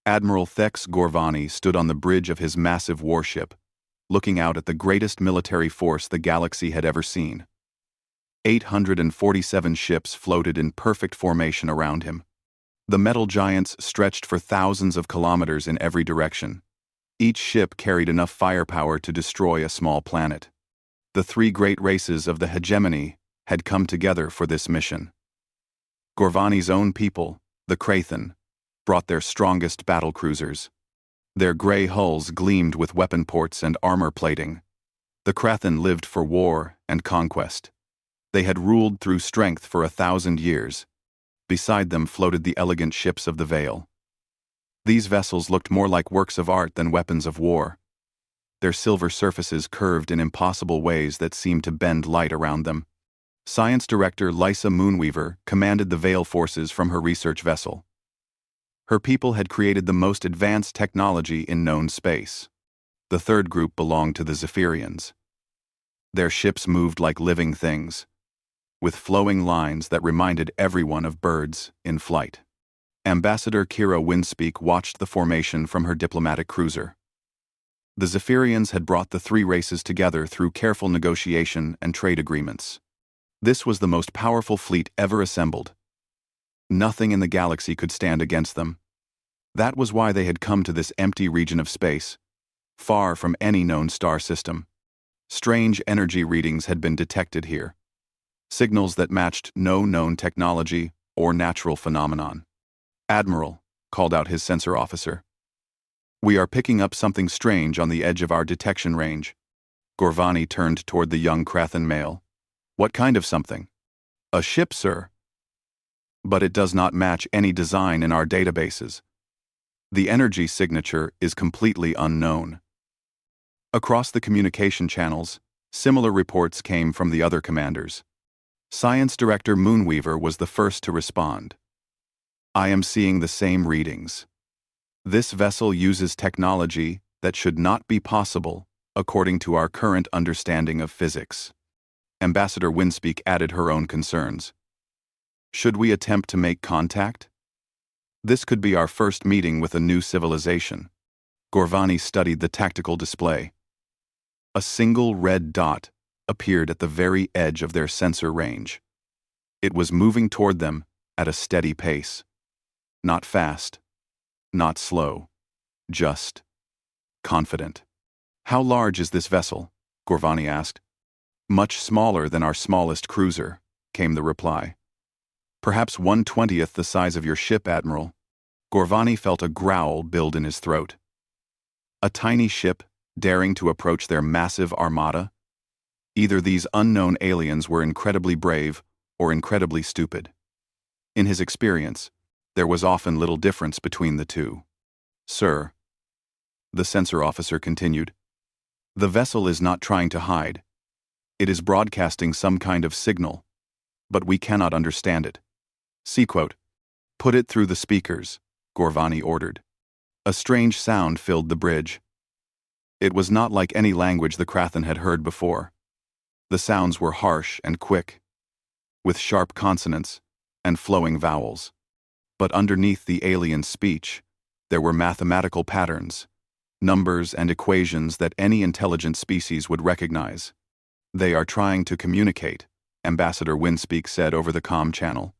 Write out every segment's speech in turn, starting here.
Admiral Thex Gorvani stood on the bridge of his massive warship, looking out at the greatest military force the galaxy had ever seen. 847 ships floated in perfect formation around him. The metal giants stretched for thousands of kilometers in every direction. Each ship carried enough firepower to destroy a small planet. The three great races of the hegemony had come together for this mission. Gorvani's own people, the Krathen, brought their strongest battlecruisers. Their gray hulls gleamed with weapon ports and armor plating. The Krathen lived for war and conquest. They had ruled through strength for 1,000 years. Beside them floated the elegant ships of the Veil. These vessels looked more like works of art than weapons of war. Their silver surfaces curved in impossible ways that seemed to bend light around them. Science Director Lysa Moonweaver commanded the Veil forces from her research vessel. Her people had created the most advanced technology in known space. The third group belonged to the Zephyrians. Their ships moved like living things, with flowing lines that reminded everyone of birds in flight. Ambassador Kira Windspeak watched the formation from her diplomatic cruiser. The Zephyrians had brought the three races together through careful negotiation and trade agreements. This was the most powerful fleet ever assembled. Nothing in the galaxy could stand against them. That was why they had come to this empty region of space, far from any known star system. Strange energy readings had been detected here, signals that matched no known technology or natural phenomenon. "Admiral," called out his sensor officer. "We are picking up something strange on the edge of our detection range." Gorvani turned toward the young Krathen male. "What kind of something?" "A ship, sir. But it does not match any design in our databases. The energy signature is completely unknown." Across the communication channels, similar reports came from the other commanders. Science Director Moonweaver was the first to respond. "I am seeing the same readings. This vessel uses technology that should not be possible according to our current understanding of physics." Ambassador Windspeak added her own concerns. "Should we attempt to make contact? This could be our first meeting with a new civilization." Gorvani studied the tactical display. A single red dot appeared at the very edge of their sensor range. It was moving toward them at a steady pace. Not fast, not slow, just confident. "How large is this vessel?" Gorvani asked. "Much smaller than our smallest cruiser," came the reply. "Perhaps 1/20th the size of your ship, Admiral." Gorvani felt a growl build in his throat. A tiny ship daring to approach their massive armada? Either these unknown aliens were incredibly brave or incredibly stupid. In his experience, there was often little difference between the two. "Sir," the sensor officer continued, "the vessel is not trying to hide. It is broadcasting some kind of signal, but we cannot understand it." See quote. "Put it through the speakers," Gorvani ordered. A strange sound filled the bridge. It was not like any language the Krathen had heard before. The sounds were harsh and quick, with sharp consonants and flowing vowels. But underneath the alien speech, there were mathematical patterns, numbers and equations that any intelligent species would recognize. "They are trying to communicate," Ambassador Windspeak said over the comm channel.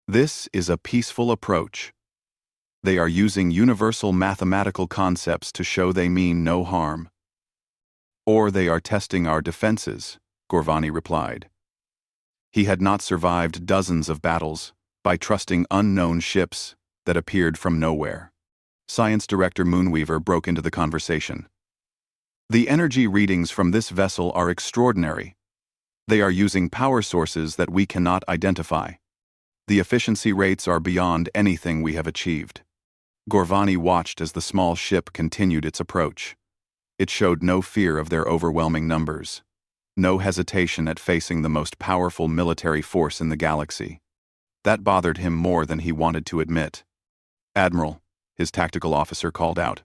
"This is a peaceful approach. They are using universal mathematical concepts to show they mean no harm." "Or they are testing our defenses," Gorvani replied. He had not survived dozens of battles by trusting unknown ships that appeared from nowhere. Science Director Moonweaver broke into the conversation. "The energy readings from this vessel are extraordinary. They are using power sources that we cannot identify. The efficiency rates are beyond anything we have achieved." Gorvani watched as the small ship continued its approach. It showed no fear of their overwhelming numbers, no hesitation at facing the most powerful military force in the galaxy. That bothered him more than he wanted to admit. "Admiral," his tactical officer called out,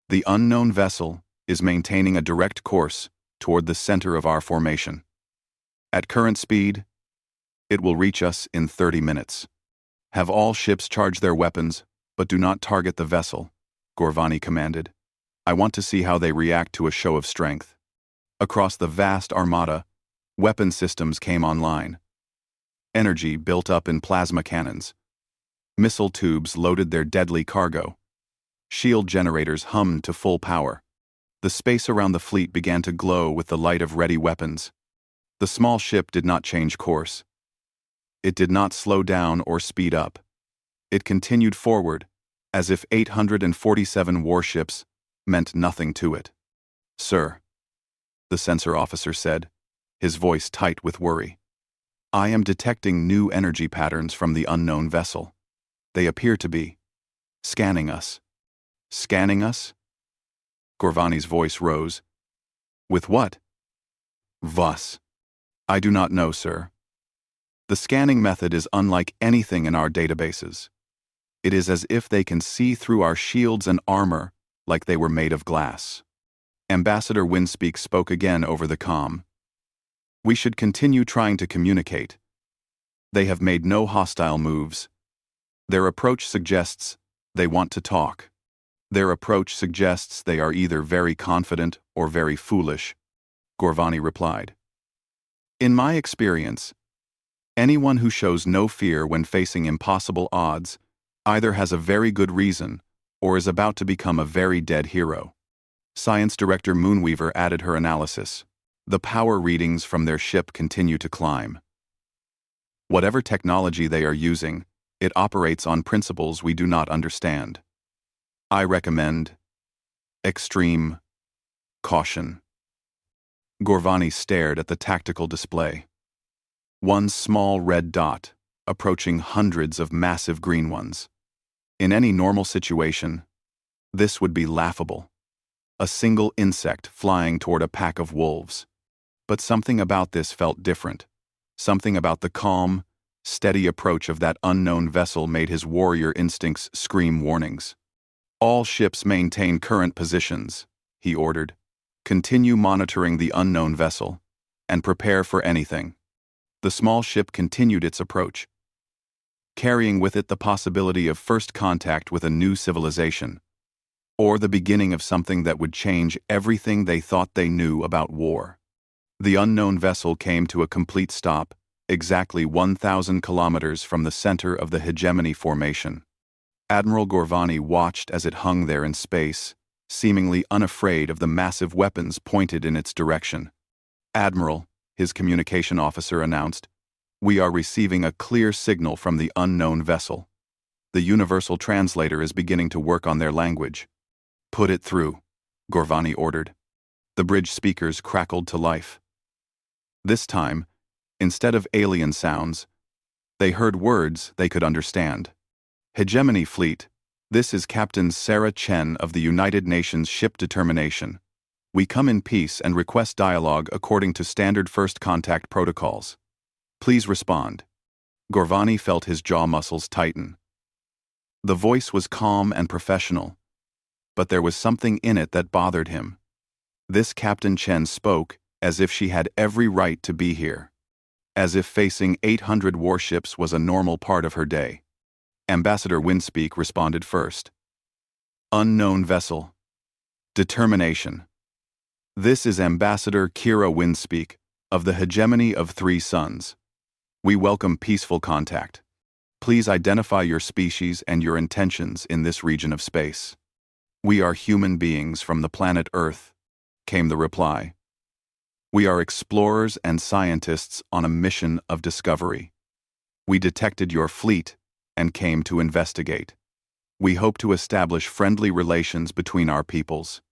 "the unknown vessel is maintaining a direct course toward the center of our formation. At current speed, it will reach us in 30 minutes. Have all ships charge their weapons, But do not target the vessel, Gorvani commanded. I want to see how they react to a show of strength. Across the vast armada, weapon systems came online. Energy built up in plasma cannons. Missile tubes loaded their deadly cargo. Shield generators hummed to full power. The space around the fleet began to glow with the light of ready weapons. The small ship did not change course. It did not slow down or speed up. It continued forward, as if 847 warships meant nothing to it. Sir, the sensor officer said, his voice tight with worry. I am detecting new energy patterns from the unknown vessel. They appear to be scanning us. Scanning us? Gorvani's voice rose. With what? Was. I do not know, sir. The scanning method is unlike anything in our databases. It is as if they can see through our shields and armor like they were made of glass. Ambassador Winspeak spoke again over the comm. We should continue trying to communicate. They have made no hostile moves. Their approach suggests they want to talk. Their approach suggests they are either very confident or very foolish, Gorvani replied. In my experience, anyone who shows no fear when facing impossible odds either has a very good reason or is about to become a very dead hero. Science Director Moonweaver added her analysis. The power readings from their ship continue to climb. Whatever technology they are using, it operates on principles we do not understand. I recommend extreme caution. Gorvani stared at the tactical display. One small red dot, approaching hundreds of massive green ones. In any normal situation, this would be laughable. A single insect flying toward a pack of wolves. But something about this felt different. Something about the calm, steady approach of that unknown vessel made his warrior instincts scream warnings. All ships maintain current positions, he ordered. Continue monitoring the unknown vessel, and prepare for anything. The small ship continued its approach, carrying with it the possibility of first contact with a new civilization, or the beginning of something that would change everything they thought they knew about war. The unknown vessel came to a complete stop, exactly 1,000 kilometers from the center of the hegemony formation. Admiral Gorvani watched as it hung there in space, seemingly unafraid of the massive weapons pointed in its direction. Admiral, his communication officer announced, we are receiving a clear signal from the unknown vessel. The universal translator is beginning to work on their language. Put it through, Gorvani ordered. The bridge speakers crackled to life. This time, instead of alien sounds, they heard words they could understand. Hegemony Fleet, this is Captain Sarah Chen of the United Nations Ship Determination. We come in peace and request dialogue according to standard first contact protocols. Please respond. Gorvani felt his jaw muscles tighten. The voice was calm and professional, but there was something in it that bothered him. This Captain Chen spoke as if she had every right to be here, as if facing 800 warships was a normal part of her day. Ambassador Winspeak responded first. Unknown vessel. Determination. This is Ambassador Kira Winspeak of the Hegemony of Three Suns. We welcome peaceful contact. Please identify your species and your intentions in this region of space. We are human beings from the planet Earth, came the reply. We are explorers and scientists on a mission of discovery. We detected your fleet and came to investigate. We hope to establish friendly relations between our peoples.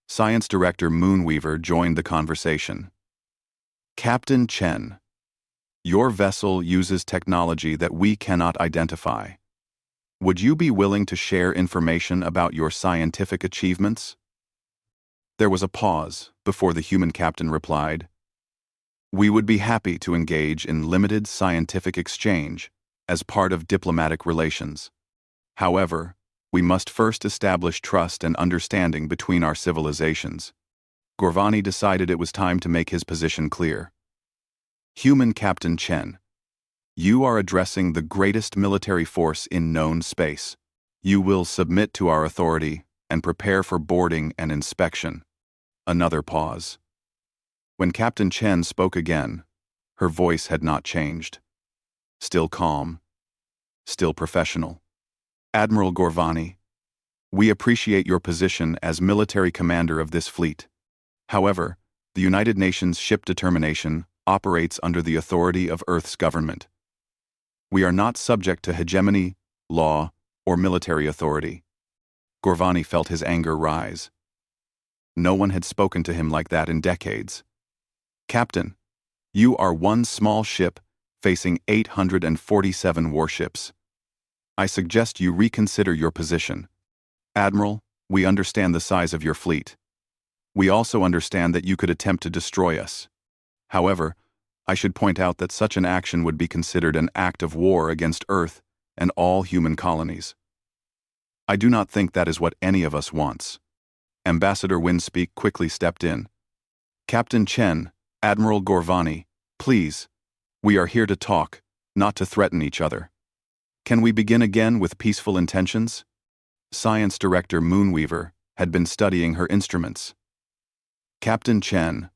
Science Director Moonweaver joined the conversation. Captain Chen, your vessel uses technology that we cannot identify. Would you be willing to share information about your scientific achievements? There was a pause before the human captain replied. We would be happy to engage in limited scientific exchange as part of diplomatic relations. However, we must first establish trust and understanding between our civilizations. Gorvani decided it was time to make his position clear. Human Captain Chen, you are addressing the greatest military force in known space. You will submit to our authority and prepare for boarding and inspection. Another pause. When Captain Chen spoke again, her voice had not changed. Still calm. Still professional. Admiral Gorvani, we appreciate your position as military commander of this fleet. However, the United Nations ship determination operates under the authority of Earth's government. We are not subject to hegemony, law, or military authority. Gorvani felt his anger rise. No one had spoken to him like that in decades. Captain, you are one small ship facing 847 warships. I suggest you reconsider your position. Admiral, we understand the size of your fleet. We also understand that you could attempt to destroy us. However, I should point out that such an action would be considered an act of war against Earth and all human colonies. I do not think that is what any of us wants. Ambassador Winspeak quickly stepped in. Captain Chen, Admiral Gorvani, please, we are here to talk, not to threaten each other. Can we begin again with peaceful intentions? Science Director Moonweaver had been studying her instruments. Captain Chen,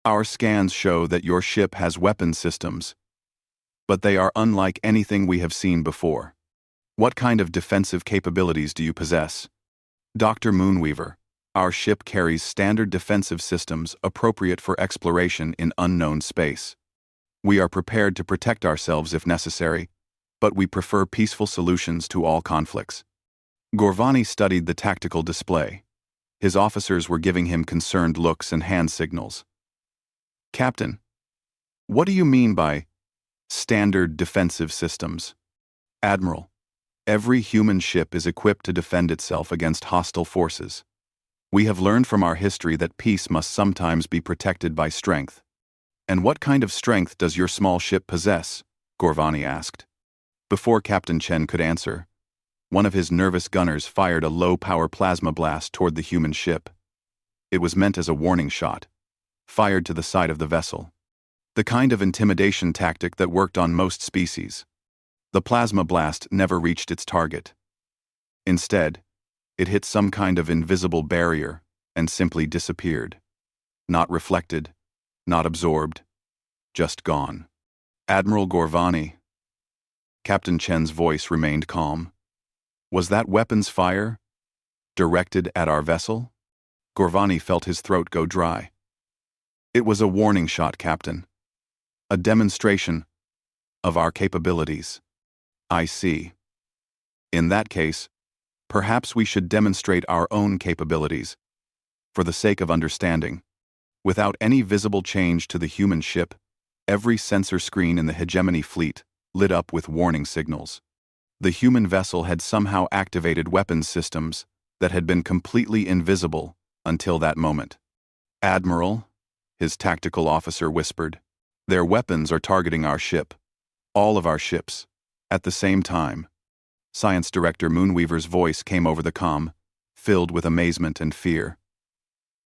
our scans show that your ship has weapon systems, but they are unlike anything we have seen before. What kind of defensive capabilities do you possess? Dr. Moonweaver, our ship carries standard defensive systems appropriate for exploration in unknown space. We are prepared to protect ourselves if necessary, but we prefer peaceful solutions to all conflicts. Gorvani studied the tactical display. His officers were giving him concerned looks and hand signals. Captain, what do you mean by standard defensive systems? Admiral, every human ship is equipped to defend itself against hostile forces. We have learned from our history that peace must sometimes be protected by strength. And what kind of strength does your small ship possess? Gorvani asked. Before Captain Chen could answer, one of his nervous gunners fired a low-power plasma blast toward the human ship. It was meant as a warning shot, fired to the side of the vessel. The kind of intimidation tactic that worked on most species. The plasma blast never reached its target. Instead, it hit some kind of invisible barrier and simply disappeared. Not reflected, not absorbed, just gone. Admiral Gorvani. Captain Chen's voice remained calm. Was that weapon's fire directed at our vessel? Gorvani felt his throat go dry. It was a warning shot, Captain. A demonstration of our capabilities. I see. In that case, perhaps we should demonstrate our own capabilities, for the sake of understanding. Without any visible change to the human ship, every sensor screen in the hegemony fleet lit up with warning signals. The human vessel had somehow activated weapons systems that had been completely invisible until that moment. Admiral, his tactical officer whispered, their weapons are targeting our ship, all of our ships, at the same time. Science Director Moonweaver's voice came over the comm, filled with amazement and fear.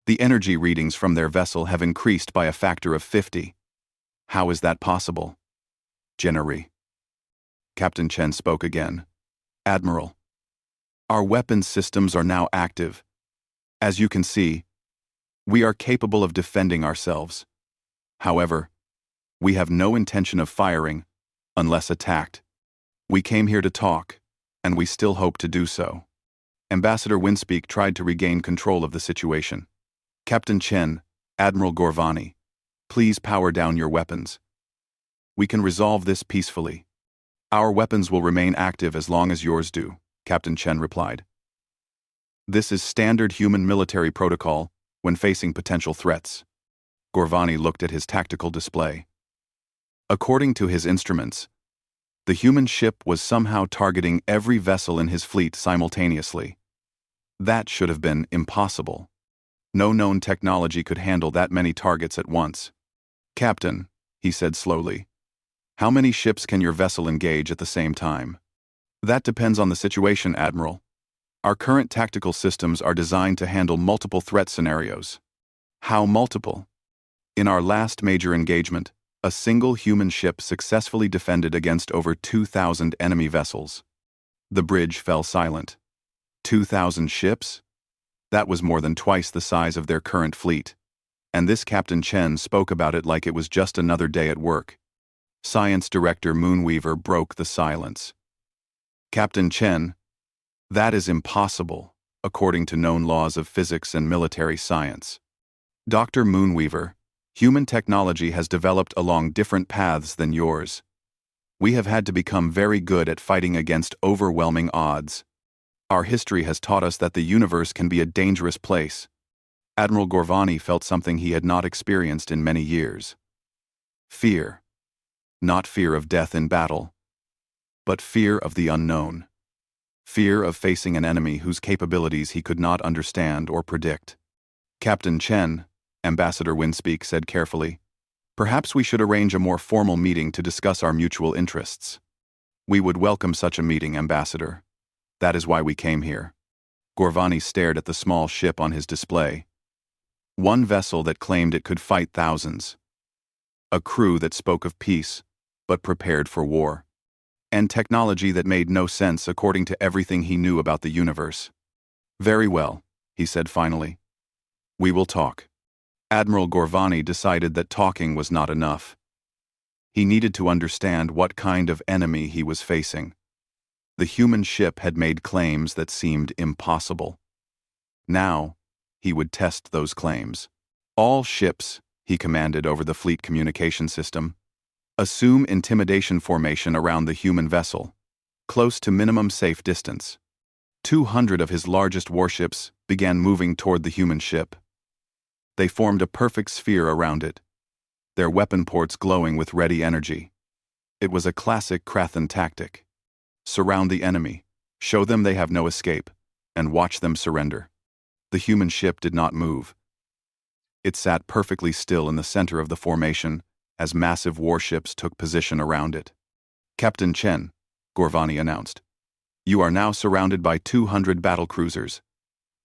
The energy readings from their vessel have increased by a factor of 50. How is that possible? Jennery. Captain Chen spoke again. Admiral, our weapons systems are now active. As you can see, we are capable of defending ourselves. However, we have no intention of firing unless attacked. We came here to talk, and we still hope to do so. Ambassador Winspeak tried to regain control of the situation. Captain Chen, Admiral Gorvani, please power down your weapons. We can resolve this peacefully. Our weapons will remain active as long as yours do, Captain Chen replied. This is standard human military protocol when facing potential threats. Gorvani looked at his tactical display. According to his instruments, the human ship was somehow targeting every vessel in his fleet simultaneously. That should have been impossible. No known technology could handle that many targets at once. Captain, he said slowly, how many ships can your vessel engage at the same time? That depends on the situation, Admiral. Our current tactical systems are designed to handle multiple threat scenarios. How multiple? In our last major engagement, a single human ship successfully defended against over 2,000 enemy vessels. The bridge fell silent. 2,000 ships? That was more than twice the size of their current fleet. And this Captain Chen spoke about it like it was just another day at work. Science Director Moonweaver broke the silence. Captain Chen, that is impossible, according to known laws of physics and military science. Dr. Moonweaver, human technology has developed along different paths than yours. We have had to become very good at fighting against overwhelming odds. Our history has taught us that the universe can be a dangerous place. Admiral Gorvani felt something he had not experienced in many years. Fear. Not fear of death in battle, but fear of the unknown. Fear of facing an enemy whose capabilities he could not understand or predict. Captain Chen, Ambassador Winspeak said carefully, perhaps we should arrange a more formal meeting to discuss our mutual interests. We would welcome such a meeting, Ambassador. That is why we came here. Gorvani stared at the small ship on his display. One vessel that claimed it could fight thousands. A crew that spoke of peace, but prepared for war. And technology that made no sense according to everything he knew about the universe. Very well, he said finally. We will talk. Admiral Gorvani decided that talking was not enough. He needed to understand what kind of enemy he was facing. The human ship had made claims that seemed impossible. Now, he would test those claims. All ships, he commanded over the fleet communication system, assume intimidation formation around the human vessel, close to minimum safe distance. 200 of his largest warships began moving toward the human ship. They formed a perfect sphere around it, their weapon ports glowing with ready energy. It was a classic Krathan tactic. Surround the enemy, show them they have no escape, and watch them surrender. The human ship did not move. It sat perfectly still in the center of the formation as massive warships took position around it. Captain Chen, Gorvani announced, you are now surrounded by 200 battlecruisers.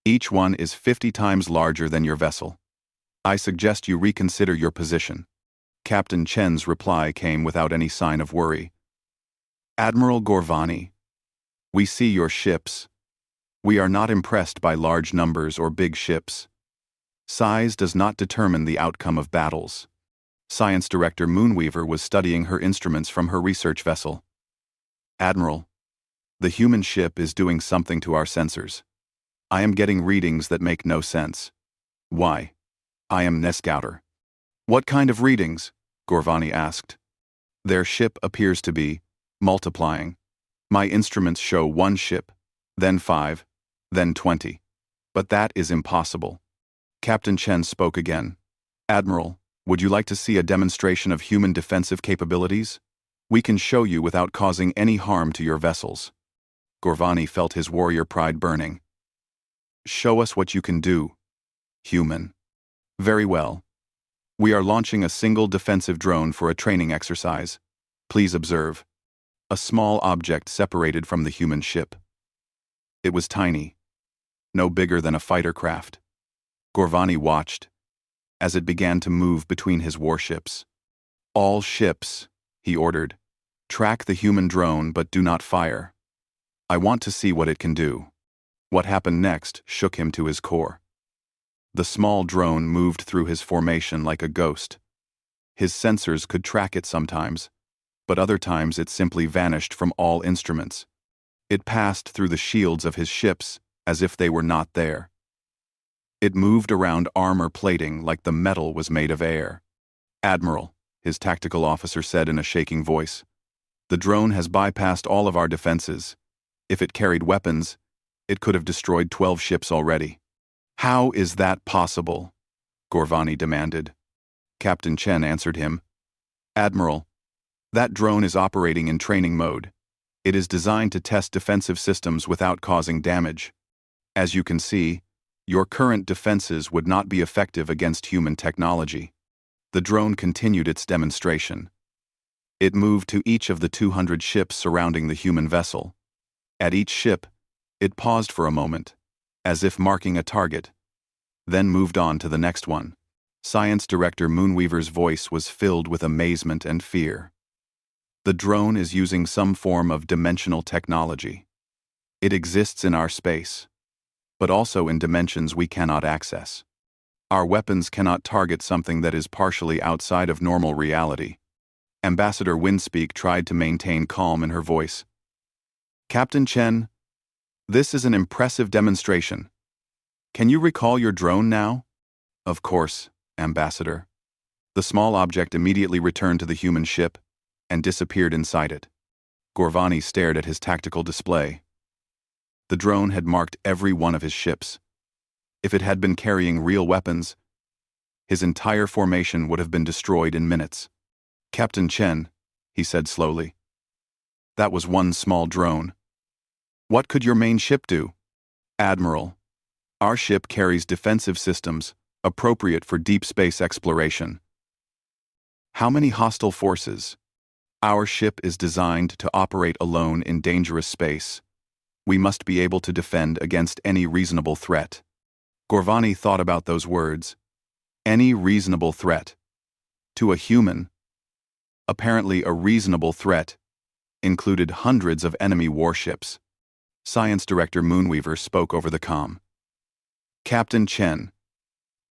Each one is 50 times larger than your vessel. I suggest you reconsider your position. Captain Chen's reply came without any sign of worry. Admiral Gorvani, we see your ships. We are not impressed by large numbers or big ships. Size does not determine the outcome of battles. Science Director Moonweaver was studying her instruments from her research vessel. Admiral, the human ship is doing something to our sensors. I am getting readings that make no sense. Why? I am Nescouter. What kind of readings? Gorvani asked. Their ship appears to be multiplying. My instruments show 1 ship, then 5, then 20. But that is impossible. Captain Chen spoke again. Admiral, would you like to see a demonstration of human defensive capabilities? We can show you without causing any harm to your vessels. Gorvani felt his warrior pride burning. Show us what you can do, human. Very well. We are launching a single defensive drone for a training exercise. Please observe. A small object separated from the human ship. It was tiny, no bigger than a fighter craft. Gorvani watched as it began to move between his warships. All ships, he ordered, track the human drone but do not fire. I want to see what it can do. What happened next shook him to his core. The small drone moved through his formation like a ghost. His sensors could track it sometimes, but other times it simply vanished from all instruments. It passed through the shields of his ships as if they were not there. It moved around armor plating like the metal was made of air. Admiral, his tactical officer said in a shaking voice, the drone has bypassed all of our defenses. If it carried weapons, it could have destroyed 12 ships already. How is that possible? Gorvani demanded. Captain Chen answered him. Admiral, that drone is operating in training mode. It is designed to test defensive systems without causing damage. As you can see, your current defenses would not be effective against human technology. The drone continued its demonstration. It moved to each of the 200 ships surrounding the human vessel. At each ship, it paused for a moment, as if marking a target, then moved on to the next one. Science Director Moonweaver's voice was filled with amazement and fear. The drone is using some form of dimensional technology. It exists in our space, but also in dimensions we cannot access. Our weapons cannot target something that is partially outside of normal reality. Ambassador Windspeak tried to maintain calm in her voice. Captain Chen, this is an impressive demonstration. Can you recall your drone now? Of course, Ambassador. The small object immediately returned to the human ship and disappeared inside it. Gorvani stared at his tactical display. The drone had marked every one of his ships. If it had been carrying real weapons, his entire formation would have been destroyed in minutes. Captain Chen, he said slowly. That was one small drone. What could your main ship do? Admiral, our ship carries defensive systems appropriate for deep space exploration. How many hostile forces? Our ship is designed to operate alone in dangerous space. We must be able to defend against any reasonable threat. Gorvani thought about those words. Any reasonable threat. To a human. Apparently a reasonable threat included hundreds of enemy warships. Science Director Moonweaver spoke over the comm. Captain Chen,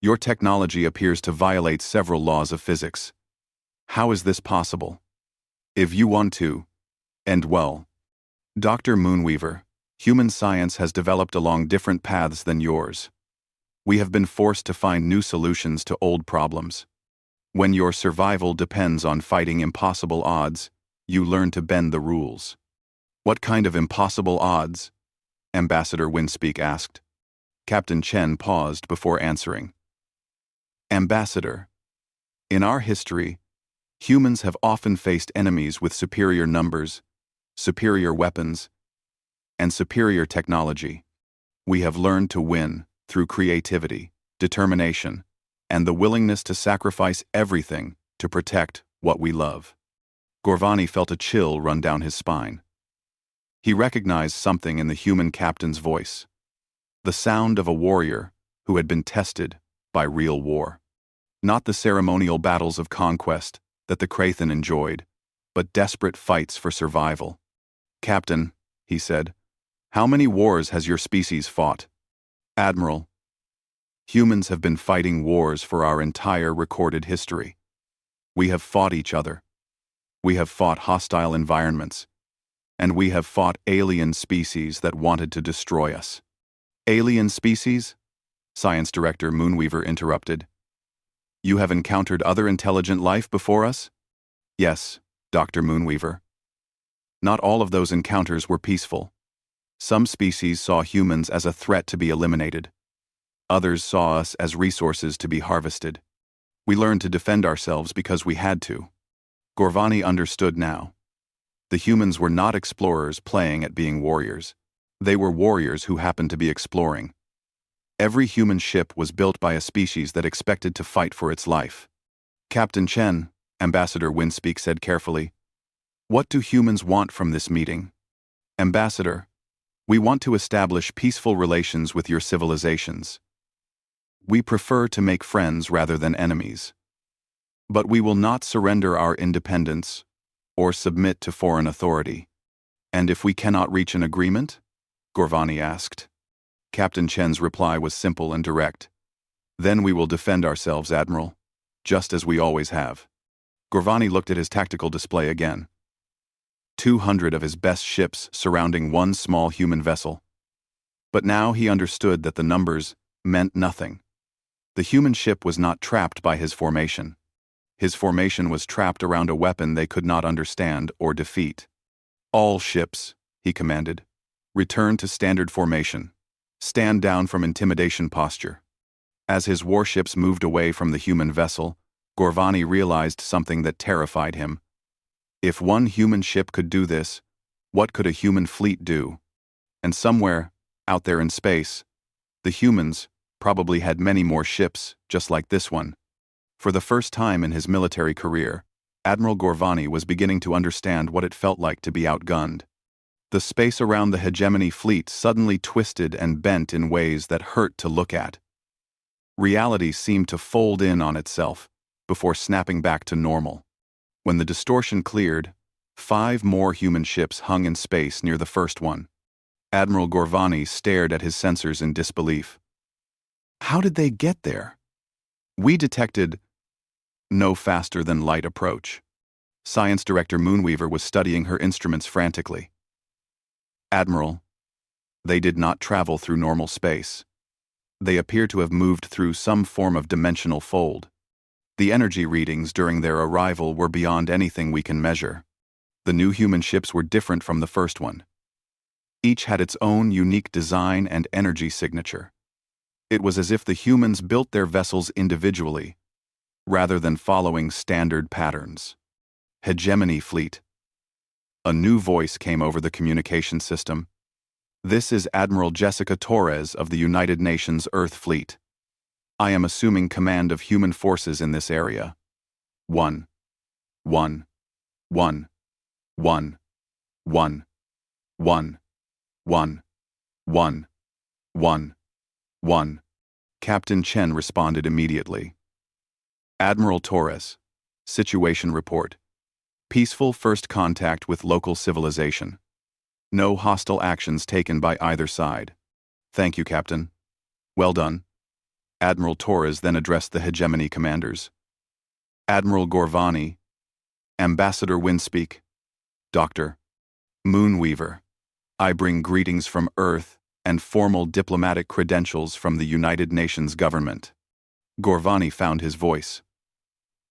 your technology appears to violate several laws of physics. How is this possible? If you want to, and well. Dr. Moonweaver, human science has developed along different paths than yours. We have been forced to find new solutions to old problems. When your survival depends on fighting impossible odds, you learn to bend the rules. What kind of impossible odds? Ambassador Windspeak asked. Captain Chen paused before answering. Ambassador, in our history, humans have often faced enemies with superior numbers, superior weapons, and superior technology. We have learned to win through creativity, determination, and the willingness to sacrifice everything to protect what we love. Gorvani felt a chill run down his spine. He recognized something in the human captain's voice. The sound of a warrior who had been tested by real war. Not the ceremonial battles of conquest that the Krathen enjoyed, but desperate fights for survival. Captain, he said, how many wars has your species fought? Admiral, humans have been fighting wars for our entire recorded history. We have fought each other. We have fought hostile environments. And we have fought alien species that wanted to destroy us. Alien species? Science Director Moonweaver interrupted. You have encountered other intelligent life before us? Yes, Dr. Moonweaver. Not all of those encounters were peaceful. Some species saw humans as a threat to be eliminated. Others saw us as resources to be harvested. We learned to defend ourselves because we had to. Gorvani understood now. The humans were not explorers playing at being warriors. They were warriors who happened to be exploring. Every human ship was built by a species that expected to fight for its life. Captain Chen, Ambassador Windspeak said carefully, what do humans want from this meeting? Ambassador, we want to establish peaceful relations with your civilizations. We prefer to make friends rather than enemies. But we will not surrender our independence or submit to foreign authority. And if we cannot reach an agreement? Gorvani asked. Captain Chen's reply was simple and direct. Then we will defend ourselves, Admiral, just as we always have. Gorvani looked at his tactical display again. 200 of his best ships surrounding one small human vessel. But now he understood that the numbers meant nothing. The human ship was not trapped by his formation. His formation was trapped around a weapon they could not understand or defeat. All ships, he commanded, return to standard formation. Stand down from intimidation posture. As his warships moved away from the human vessel, Gorvani realized something that terrified him. If one human ship could do this, what could a human fleet do? And somewhere, out there in space, the humans probably had many more ships just like this one. For the first time in his military career, Admiral Gorvani was beginning to understand what it felt like to be outgunned. The space around the hegemony fleet suddenly twisted and bent in ways that hurt to look at. Reality seemed to fold in on itself before snapping back to normal. When the distortion cleared, 5 more human ships hung in space near the first one. Admiral Gorvani stared at his sensors in disbelief. How did they get there? We detected no faster than light approach. Science Director Moonweaver was studying her instruments frantically. Admiral, they did not travel through normal space. They appear to have moved through some form of dimensional fold. The energy readings during their arrival were beyond anything we can measure. The new human ships were different from the first one. Each had its own unique design and energy signature. It was as if the humans built their vessels individually, rather than following standard patterns. Hegemony Fleet. A new voice came over the communication system. This is Admiral Jessica Torres of the United Nations Earth Fleet. I am assuming command of human forces in this area. 1. 1. 1. 1. 1. 1. 1. 1. 1. 1. Captain Chen responded immediately. Admiral Torres. Situation report. Peaceful first contact with local civilization. No hostile actions taken by either side. Thank you, Captain. Well done. Admiral Torres then addressed the Hegemony commanders. Admiral Gorvani, Ambassador Windspeak, Dr. Moonweaver, I bring greetings from Earth and formal diplomatic credentials from the United Nations government. Gorvani found his voice.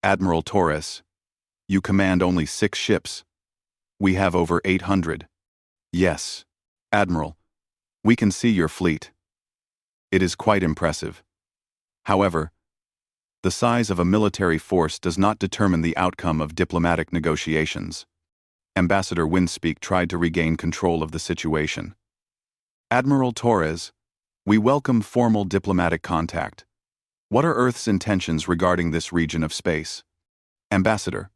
Admiral Torres, you command only 6 ships. We have over 800. Yes, Admiral, we can see your fleet. It is quite impressive. However, the size of a military force does not determine the outcome of diplomatic negotiations. Ambassador Windspeak tried to regain control of the situation. Admiral Torres, we welcome formal diplomatic contact. What are Earth's intentions regarding this region of space? Ambassador,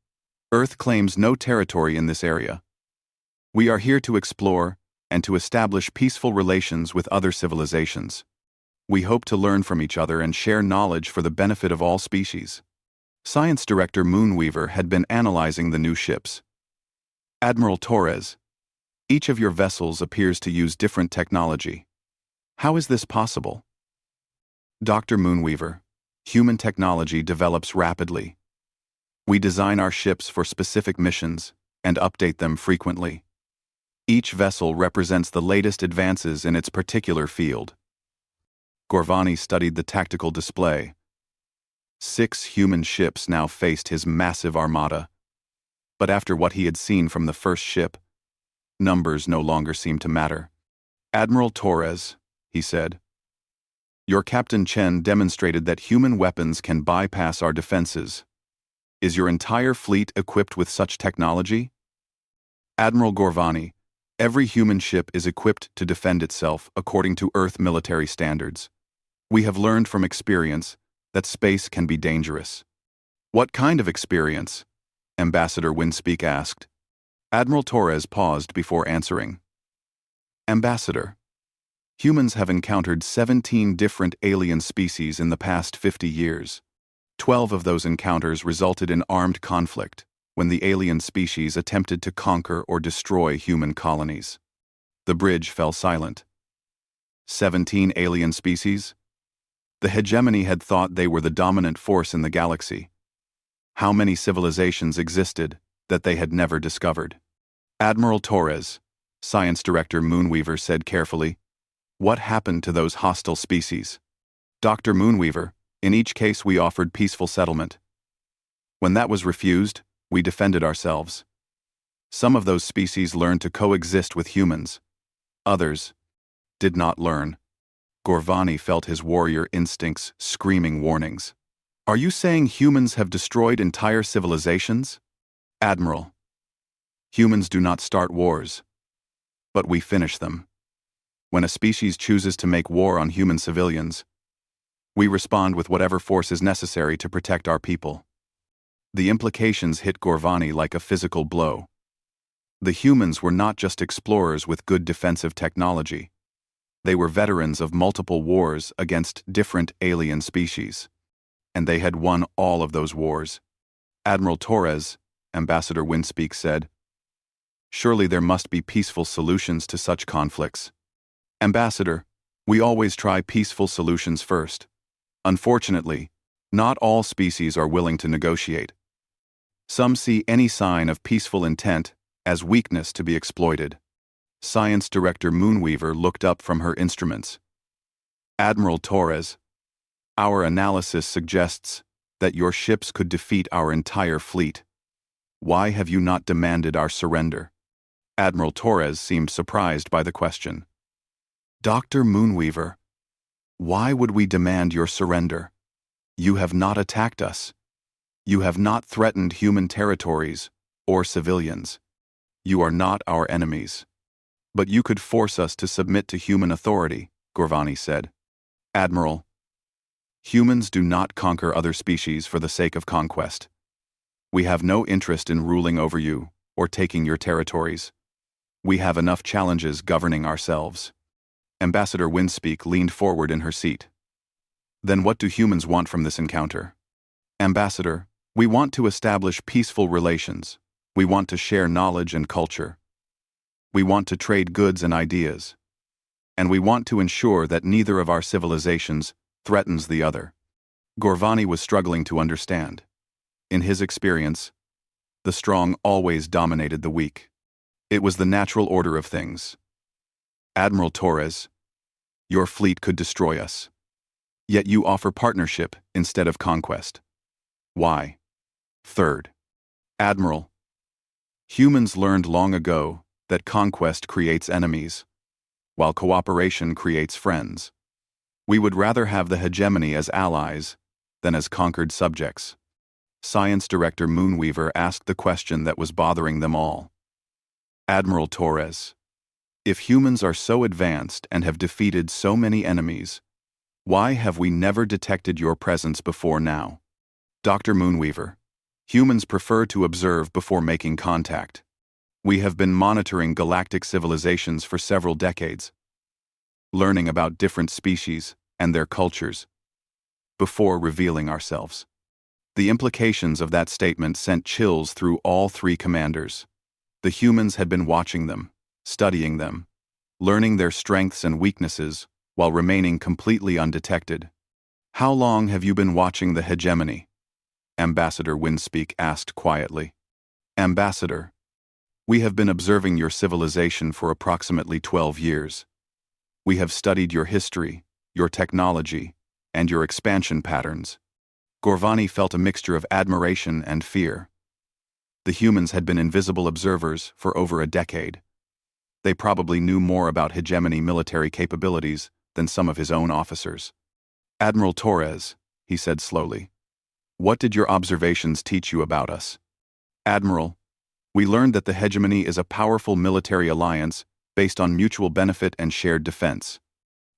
Earth claims no territory in this area. We are here to explore and to establish peaceful relations with other civilizations. We hope to learn from each other and share knowledge for the benefit of all species. Science Director Moonweaver had been analyzing the new ships. Admiral Torres, each of your vessels appears to use different technology. How is this possible? Dr. Moonweaver, human technology develops rapidly. We design our ships for specific missions and update them frequently. Each vessel represents the latest advances in its particular field. Gorvani studied the tactical display. 6 human ships now faced his massive armada. But after what he had seen from the first ship, numbers no longer seemed to matter. Admiral Torres, he said, your Captain Chen demonstrated that human weapons can bypass our defenses. Is your entire fleet equipped with such technology? Admiral Gorvani, every human ship is equipped to defend itself according to Earth military standards. We have learned from experience that space can be dangerous. What kind of experience? Ambassador Windspeak asked. Admiral Torres paused before answering. Ambassador, humans have encountered 17 different alien species in the past 50 years. 12 of those encounters resulted in armed conflict when the alien species attempted to conquer or destroy human colonies. The bridge fell silent. 17 alien species? The hegemony had thought they were the dominant force in the galaxy. How many civilizations existed that they had never discovered? Admiral Torres, Science Director Moonweaver said carefully, what happened to those hostile species? Dr. Moonweaver, in each case we offered peaceful settlement. When that was refused, we defended ourselves. Some of those species learned to coexist with humans. Others did not learn. Gorvani felt his warrior instincts screaming warnings. Are you saying humans have destroyed entire civilizations? Admiral, humans do not start wars, but we finish them. When a species chooses to make war on human civilians, we respond with whatever force is necessary to protect our people. The implications hit Gorvani like a physical blow. The humans were not just explorers with good defensive technology. They were veterans of multiple wars against different alien species. And they had won all of those wars. Admiral Torres, Ambassador Windspeak said, surely there must be peaceful solutions to such conflicts. Ambassador, we always try peaceful solutions first. Unfortunately, not all species are willing to negotiate. Some see any sign of peaceful intent as weakness to be exploited. Science Director Moonweaver looked up from her instruments. Admiral Torres, our analysis suggests that your ships could defeat our entire fleet. Why have you not demanded our surrender? Admiral Torres seemed surprised by the question. Dr. Moonweaver, why would we demand your surrender? You have not attacked us. You have not threatened human territories or civilians. You are not our enemies. But you could force us to submit to human authority, Gorvani said. Admiral, humans do not conquer other species for the sake of conquest. We have no interest in ruling over you or taking your territories. We have enough challenges governing ourselves. Ambassador Windspeak leaned forward in her seat. Then what do humans want from this encounter? Ambassador, we want to establish peaceful relations. We want to share knowledge and culture. We want to trade goods and ideas. And we want to ensure that neither of our civilizations threatens the other. Gorvani was struggling to understand. In his experience, the strong always dominated the weak. It was the natural order of things. Admiral Torres, your fleet could destroy us. Yet you offer partnership instead of conquest. Why? Third, Admiral, humans learned long ago that conquest creates enemies, while cooperation creates friends. We would rather have the hegemony as allies than as conquered subjects. Science Director Moonweaver asked the question that was bothering them all. Admiral Torres, if humans are so advanced and have defeated so many enemies, why have we never detected your presence before now? Dr. Moonweaver, humans prefer to observe before making contact. We have been monitoring galactic civilizations for several decades, learning about different species and their cultures, before revealing ourselves. The implications of that statement sent chills through all three commanders. The humans had been watching them, studying them, learning their strengths and weaknesses while remaining completely undetected. How long have you been watching the hegemony? Ambassador Windspeak asked quietly. Ambassador, we have been observing your civilization for approximately 12 years. We have studied your history, your technology, and your expansion patterns. Gorvani felt a mixture of admiration and fear. The humans had been invisible observers for over a decade. They probably knew more about hegemony military capabilities than some of his own officers. Admiral Torres, he said slowly, what did your observations teach you about us? Admiral, we learned that the hegemony is a powerful military alliance based on mutual benefit and shared defense.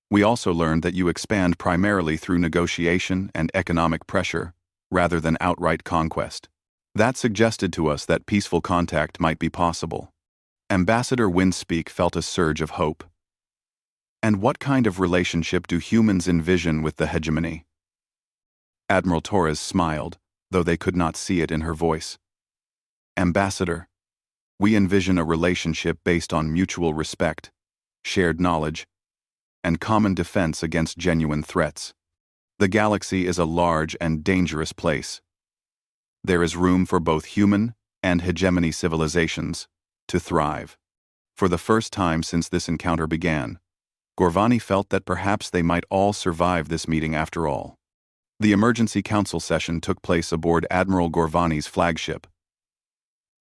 We also learned that you expand primarily through negotiation and economic pressure, rather than outright conquest. That suggested to us that peaceful contact might be possible. Ambassador Windspeak felt a surge of hope. And what kind of relationship do humans envision with the hegemony? Admiral Torres smiled, though they could not see it in her voice. Ambassador, we envision a relationship based on mutual respect, shared knowledge, and common defense against genuine threats. The galaxy is a large and dangerous place. There is room for both human and hegemony civilizations to thrive. For the first time since this encounter began, Gorvani felt that perhaps they might all survive this meeting after all. The emergency council session took place aboard Admiral Gorvani's flagship.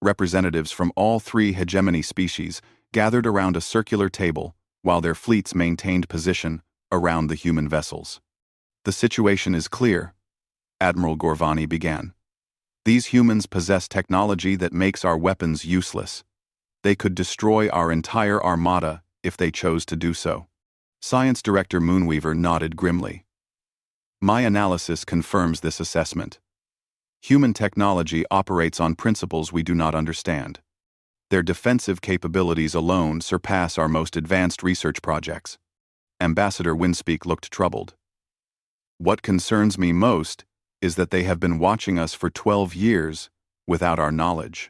Representatives from all three hegemony species gathered around a circular table while their fleets maintained position around the human vessels. The situation is clear, Admiral Gorvani began. These humans possess technology that makes our weapons useless. They could destroy our entire armada if they chose to do so. Science Director Moonweaver nodded grimly. My analysis confirms this assessment. Human technology operates on principles we do not understand. Their defensive capabilities alone surpass our most advanced research projects. Ambassador Windspeak looked troubled. What concerns me most is that they have been watching us for 12 years without our knowledge.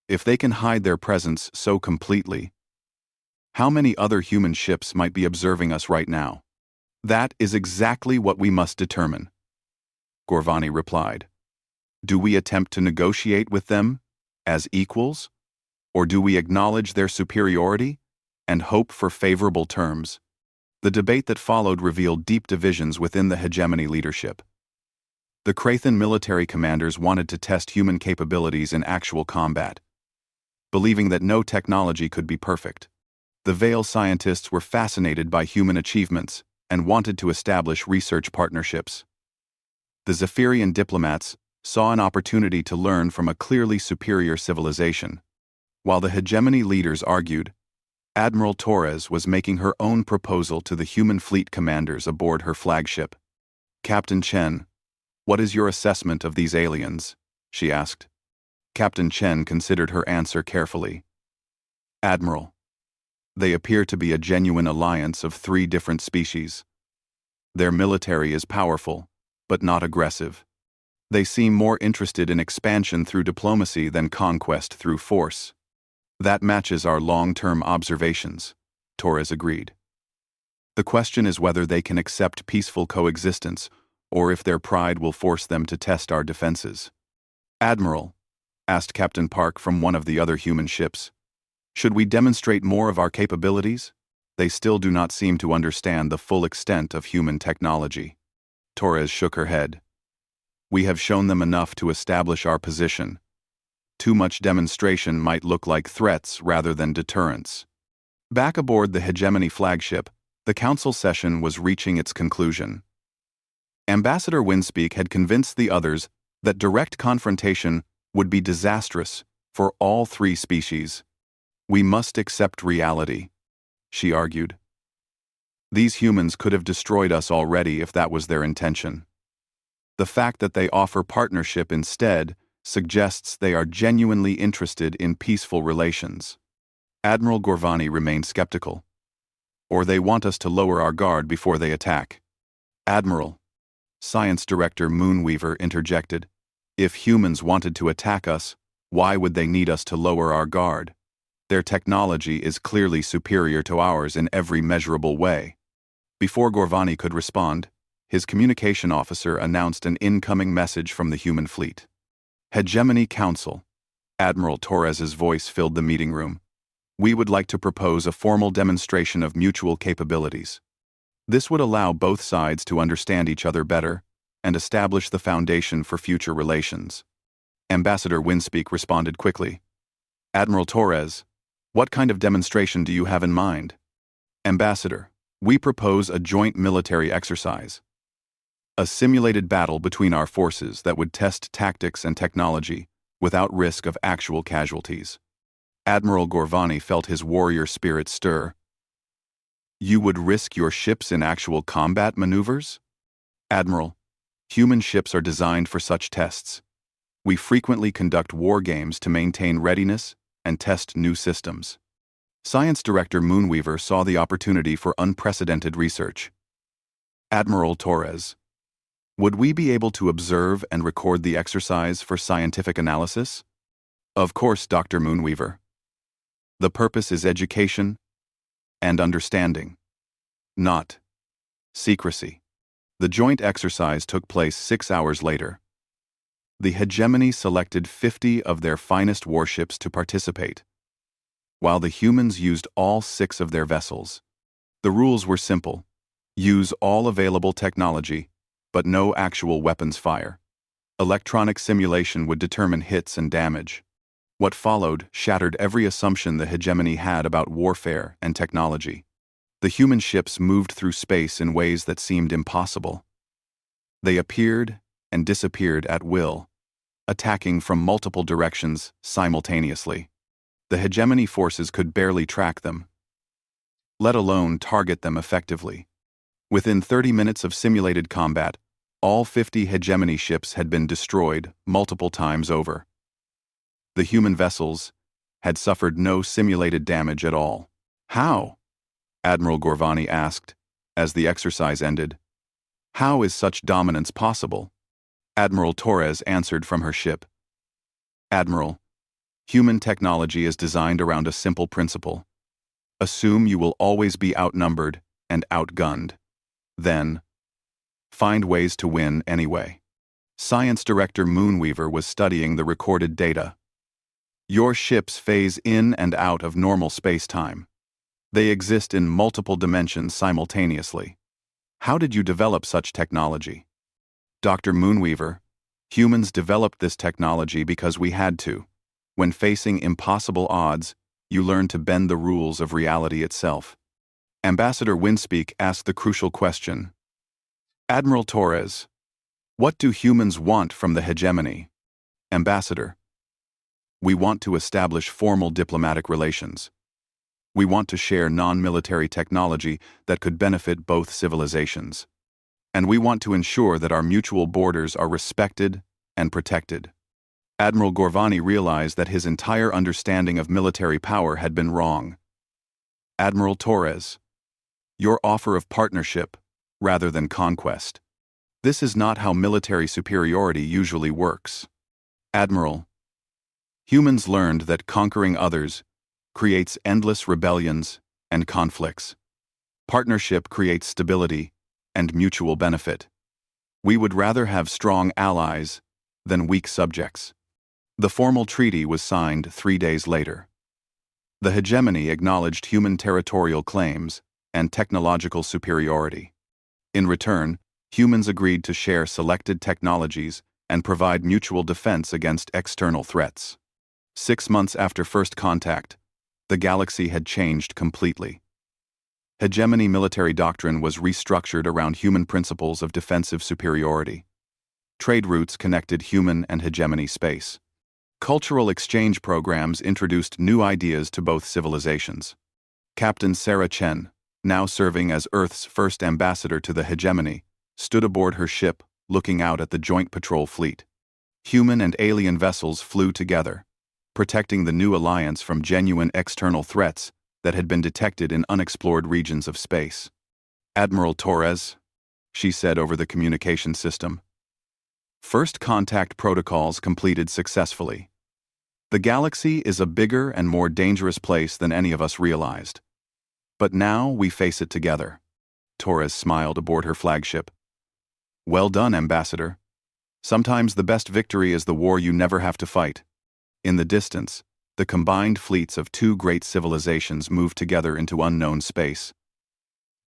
If they can hide their presence so completely, How many other human ships might be observing us right now? That is exactly what we must determine, Gorvani replied. Do we attempt to negotiate with them as equals, or do we acknowledge their superiority and hope for favorable terms? The debate that followed revealed deep divisions within the hegemony leadership. The Krathan military commanders wanted to test human capabilities in actual combat, believing that no technology could be perfect. The Vale scientists were fascinated by human achievements and wanted to establish research partnerships. The Zephyrian diplomats saw an opportunity to learn from a clearly superior civilization, while the hegemony leaders argued Admiral Torres was making her own proposal to the human fleet commanders aboard her flagship. Captain Chen, what is your assessment of these aliens? She asked. Captain Chen considered her answer carefully. Admiral, they appear to be a genuine alliance of 3 different species. Their military is powerful, but not aggressive. They seem more interested in expansion through diplomacy than conquest through force. That matches our long-term observations, Torres agreed. The question is whether they can accept peaceful coexistence, or if their pride will force them to test our defenses. Admiral, asked Captain Park from one of the other human ships, should we demonstrate more of our capabilities? They still do not seem to understand the full extent of human technology. Torres shook her head. We have shown them enough to establish our position. Too much demonstration might look like threats rather than deterrence. Back aboard the hegemony flagship, the council session was reaching its conclusion. Ambassador Winspeak had convinced the others that direct confrontation would be disastrous for all 3 species. We must accept reality, she argued. These humans could have destroyed us already if that was their intention. The fact that they offer partnership instead suggests they are genuinely interested in peaceful relations. Admiral Gorvani remained skeptical. Or they want us to lower our guard before they attack. Admiral, Science Director Moonweaver interjected. If humans wanted to attack us, why would they need us to lower our guard? Their technology is clearly superior to ours in every measurable way. Before Gorvani could respond, his communication officer announced an incoming message from the human fleet. Hegemony Council. Admiral Torres's voice filled the meeting room. We would like to propose a formal demonstration of mutual capabilities. This would allow both sides to understand each other better and establish the foundation for future relations. Ambassador Winspeak responded quickly. Admiral Torres, what kind of demonstration do you have in mind? Ambassador, we propose a joint military exercise. A simulated battle between our forces that would test tactics and technology without risk of actual casualties. Admiral Gorvani felt his warrior spirit stir. You would risk your ships in actual combat maneuvers? Admiral, human ships are designed for such tests. We frequently conduct war games to maintain readiness and test new systems. Science Director Moonweaver saw the opportunity for unprecedented research. Admiral Torres, would we be able to observe and record the exercise for scientific analysis? Of course, Dr. Moonweaver. The purpose is education and understanding, not secrecy. The joint exercise took place 6 hours later. The hegemony selected 50 of their finest warships to participate, while the humans used all 6 of their vessels. The rules were simple. Use all available technology, but no actual weapons fire. Electronic simulation would determine hits and damage. What followed shattered every assumption the hegemony had about warfare and technology. The human ships moved through space in ways that seemed impossible. They appeared and disappeared at will, attacking from multiple directions simultaneously. The hegemony forces could barely track them, let alone target them effectively. Within 30 minutes of simulated combat, all 50 hegemony ships had been destroyed multiple times over. The human vessels had suffered no simulated damage at all. How? Admiral Gorvani asked, as the exercise ended. How is such dominance possible? Admiral Torres answered from her ship. Admiral, human technology is designed around a simple principle. Assume you will always be outnumbered and outgunned. Then, find ways to win anyway. Science Director Moonweaver was studying the recorded data. Your ships phase in and out of normal space-time. They exist in multiple dimensions simultaneously. How did you develop such technology? Dr. Moonweaver, humans developed this technology because we had to. When facing impossible odds, you learn to bend the rules of reality itself. Ambassador Winspeak asked the crucial question. Admiral Torres, what do humans want from the hegemony? Ambassador, we want to establish formal diplomatic relations. We want to share non-military technology that could benefit both civilizations. And we want to ensure that our mutual borders are respected and protected. Admiral Gorvani realized that his entire understanding of military power had been wrong. Admiral Torres, your offer of partnership, rather than conquest. This is not how military superiority usually works. Admiral, humans learned that conquering others creates endless rebellions and conflicts. Partnership creates stability and mutual benefit. We would rather have strong allies than weak subjects. The formal treaty was signed 3 days later. The hegemony acknowledged human territorial claims and technological superiority. In return, humans agreed to share selected technologies and provide mutual defense against external threats. 6 months after first contact, the galaxy had changed completely. Hegemony military doctrine was restructured around human principles of defensive superiority. Trade routes connected human and hegemony space. Cultural exchange programs introduced new ideas to both civilizations. Captain Sarah Chen, now serving as Earth's first ambassador to the hegemony, stood aboard her ship, looking out at the joint patrol fleet. Human and alien vessels flew together, protecting the new alliance from genuine external threats that had been detected in unexplored regions of space. Admiral Torres, she said over the communication system. First contact protocols completed successfully. The galaxy is a bigger and more dangerous place than any of us realized. But now we face it together. Torres smiled aboard her flagship. Well done, Ambassador. Sometimes the best victory is the war you never have to fight. In the distance, the combined fleets of 2 great civilizations moved together into unknown space,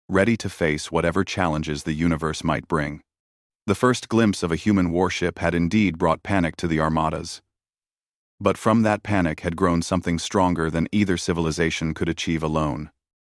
ready to face whatever challenges the universe might bring. The first glimpse of a human warship had indeed brought panic to the Armadas. But from that panic had grown something stronger than either civilization could achieve alone.